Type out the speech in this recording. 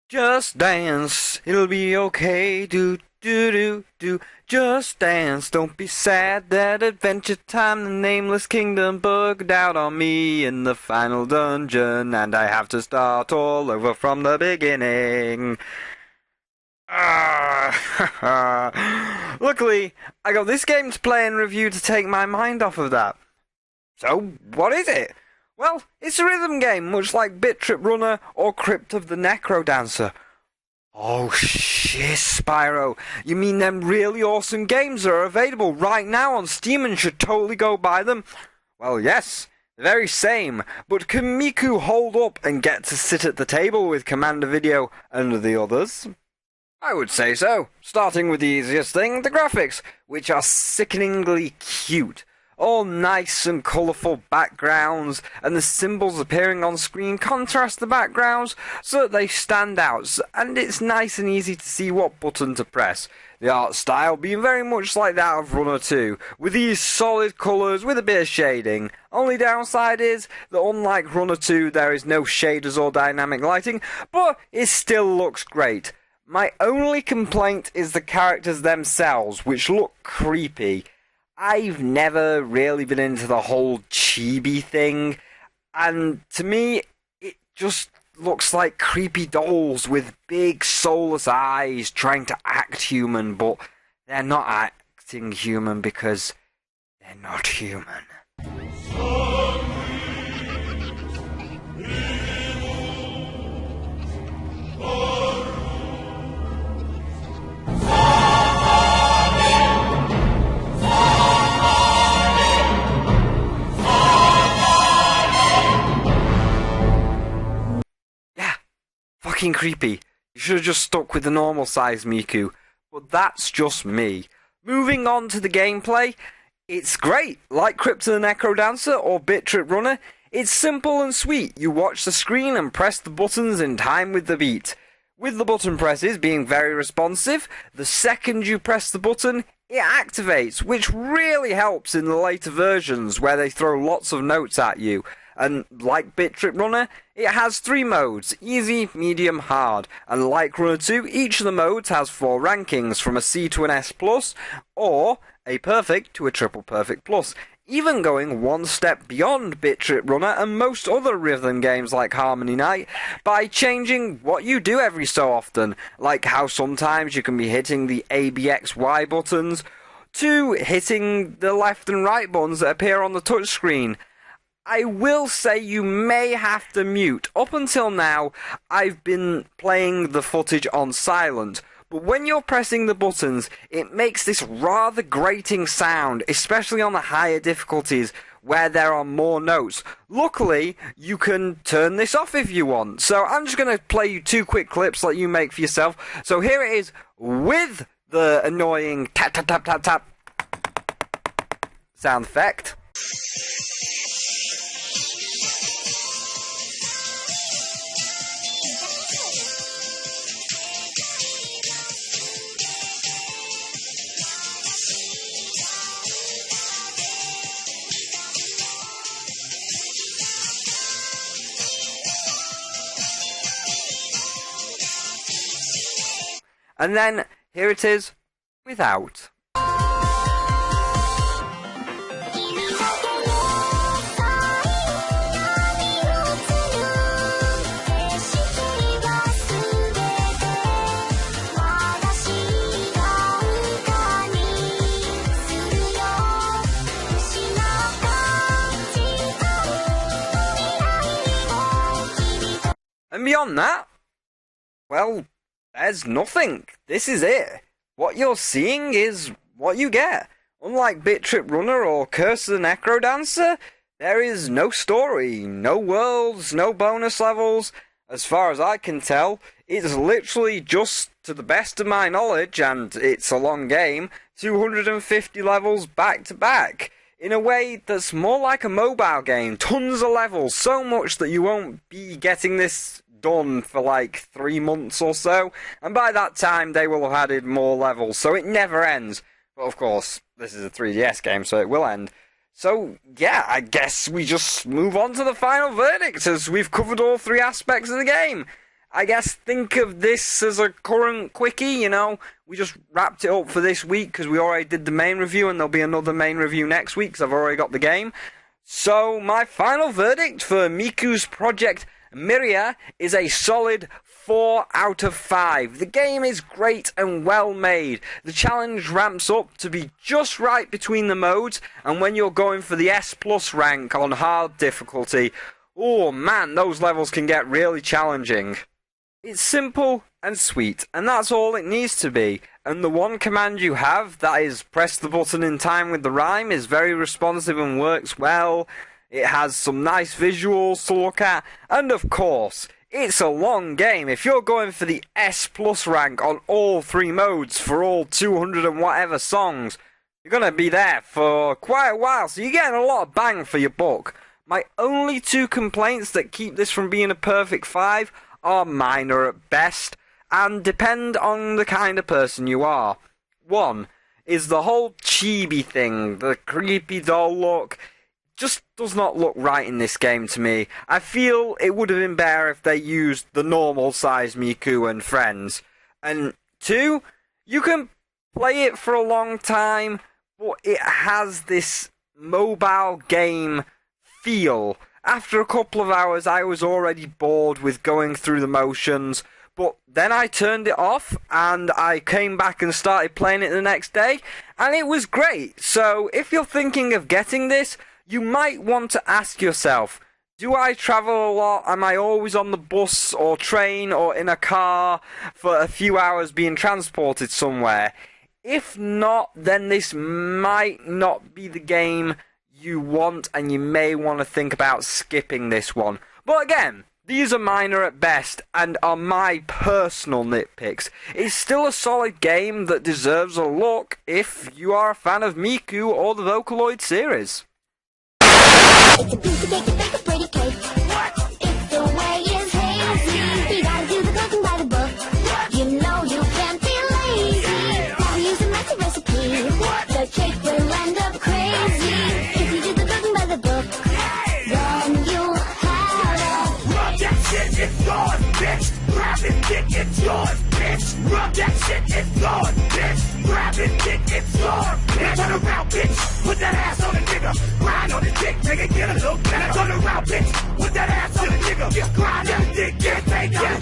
Just dance, it'll be okay. Do do do do. Just dance, don't be sad that Adventure Time, the Nameless Kingdom bugged out on me in the final dungeon, and I have to start all over from the beginning. Luckily, I got this game to play and review to take my mind off of that. So, what is it? Well, it's a rhythm game, much like Bit Trip Runner or Crypt of the Necro Dancer. Oh shit, Spyro. You mean them really awesome games are available right now on Steam and should totally go buy them? Well, yes, the very same. But can Miku hold up and get to sit at the table with Commander Video and the others? I would say so. Starting with the easiest thing, the graphics, which are sickeningly cute. All nice and colourful backgrounds, and the symbols appearing on screen contrast the backgrounds so that they stand out, and it's nice and easy to see what button to press. The art style being very much like that of Runner 2, with these solid colours with a bit of shading. Only downside is that unlike Runner 2 there is no shaders or dynamic lighting, but it still looks great. My only complaint is the characters themselves, which look creepy. I've never really been into the whole chibi thing, and to me, it just looks like creepy dolls with big soulless eyes trying to act human, but they're not acting human because they're not human. Fucking creepy. You should have just stuck with the normal size Miku. But that's just me. Moving on to the gameplay, it's great. Like Crypt of the Necro Dancer or Bit Trip Runner, it's simple and sweet. You watch the screen and press the buttons in time with the beat. With the button presses being very responsive, the second you press the button, it activates, which really helps in the later versions where they throw lots of notes at you. And like Bit Trip Runner, it has 3 modes, easy, medium, hard. And like Runner 2, each of the modes has 4 rankings, from a C to an S+, or a perfect to a triple perfect plus. Even going one step beyond Bit Trip Runner and most other rhythm games like Harmony Night by changing what you do every so often, like how sometimes you can be hitting the A, B, X, Y buttons, to hitting the left and right buttons that appear on the touchscreen. I will say you may have to mute. Up until now, I've been playing the footage on silent, but when you're pressing the buttons, it makes this rather grating sound, especially on the higher difficulties, where there are more notes. Luckily, you can turn this off if you want. So I'm just going to play you 2 quick clips that you make for yourself. So here it is with the annoying tap tap tap tap tap sound effect. And then, here it is, without. And beyond that, well, there's nothing. This is it. What you're seeing is what you get. Unlike Bit Trip Runner or Curse of the Necro Dancer, there is no story, no worlds, no bonus levels. As far as I can tell, it's literally just, to the best of my knowledge, and it's a long game, 250 levels back to back. In a way that's more like a mobile game. Tons of levels, so much that you won't be getting this done for like 3 months or so, and by that time they will have added more levels, so it never ends. But of course, this is a 3DS game, so it will end. So yeah, I guess we just move on to the final verdict, as we've covered all 3 aspects of the game. I guess think of this as a current quickie, you know. We just wrapped it up for this week because we already did the main review, and there'll be another main review next week because I've already got the game. So my final verdict for Miku's project Mirai is a solid 4 out of 5. The game is great and well made. The challenge ramps up to be just right between the modes, and when you're going for the S+ rank on hard difficulty, oh man, those levels can get really challenging. It's simple and sweet, and that's all it needs to be. And the one command you have, that is press the button in time with the rhyme, is very responsive and works well. It has some nice visuals to look at, and of course, it's a long game. If you're going for the S+ rank on all 3 modes for all 200 and whatever songs, you're going to be there for quite a while, so you're getting a lot of bang for your buck. My only 2 complaints that keep this from being a perfect 5 are minor at best, and depend on the kind of person you are. One is the whole chibi thing, the creepy doll look. Just does not look right in this game to me. I feel it would have been better if they used the normal size Miku and friends. And 2, you can play it for a long time, but it has this mobile game feel. After a couple of hours, I was already bored with going through the motions, but then I turned it off, and I came back and started playing it the next day, and it was great. So, if you're thinking of getting this, you might want to ask yourself, do I travel a lot? Am I always on the bus or train or in a car for a few hours being transported somewhere? If not, then this might not be the game you want, and you may want to think about skipping this one. But again, these are minor at best and are my personal nitpicks. It's still a solid game that deserves a look if you are a fan of Miku or the Vocaloid series. It's a piece of cake to bake a pretty cake. What? If the way is hazy, you gotta do the cooking by the book. What? You know you can't be lazy. Yeah. Now we use a messy recipe. What? The cake will end up crazy if you do the cooking by the book. Hey. Then you have it. Rub that shit, it's yours, bitch. Grab it, dick, it's yours, bitch. Rub that shit, it's yours, bitch. Grab it, dick, it's yours, bitch. Turn around, bitch. Put that ass on the nigga. Grind on the dick, make it get a look better. Turn around, bitch. Put that ass on the nigga. Grind on the dick, get paid, get